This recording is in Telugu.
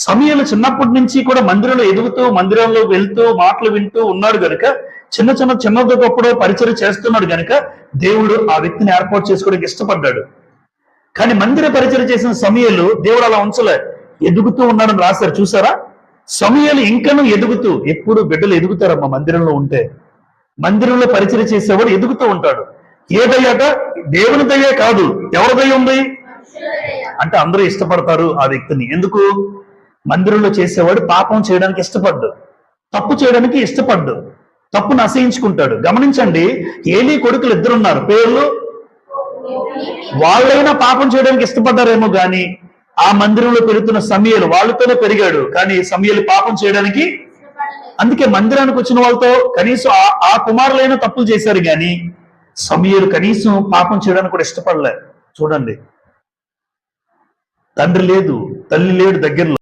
సమూయేలు చిన్నప్పటి నుంచి కూడా మందిరంలో ఎదుగుతూ మందిరంలో వెళ్తూ మాటలు వింటూ ఉన్నాడు గనుక చిన్నదొకప్పుడు పరిచయం చేస్తున్నాడు గనుక దేవుడు ఆ వ్యక్తిని ఏర్పాటు చేసుకోవడానికి ఇష్టపడ్డాడు. కానీ మందిర పరిచయం చేసిన సమూయేలు దేవుడు అలా ఉంచలే, ఎదుగుతూ ఉన్నాడని రాశారు చూసారా. సమూయేలు ఇంకనూ ఎదుగుతూ, ఎప్పుడు బిడ్డలు ఎదుగుతారమ్మా మందిరంలో ఉంటే. మందిరంలో పరిచయం చేసేవాడు ఎదుగుతూ ఉంటాడు. ఏ దయ్యాట? దేవుని దయ్యే కాదు, ఎవరి దయ్య ఉంది అంటే అందరూ ఇష్టపడతారు ఆ వ్యక్తిని. ఎందుకు? మందిరంలో చేసేవాడు పాపం చేయడానికి ఇష్టపడ్డు, తప్పు చేయడానికి ఇష్టపడ్డు, తప్పును అసహించుకుంటాడు. గమనించండి, ఏలీ కొడుకులు ఇద్దరున్నారు, పేర్లు వాళ్ళైనా పాపం చేయడానికి ఇష్టపడ్డారేమో గాని ఆ మందిరంలో పెరుగుతున్న సమూయేలు వాళ్ళతోనే పెరిగాడు, కానీ సమూయేలు పాపం చేయడానికి. అందుకే మందిరానికి వచ్చిన వాళ్ళతో కనీసం ఆ కుమారులైనా తప్పులు చేశారు కానీ సమూయేలు కనీసం పాపం చేయడానికి కూడా ఇష్టపడలే. చూడండి, తండ్రి లేదు, తల్లి లేడు దగ్గరలో.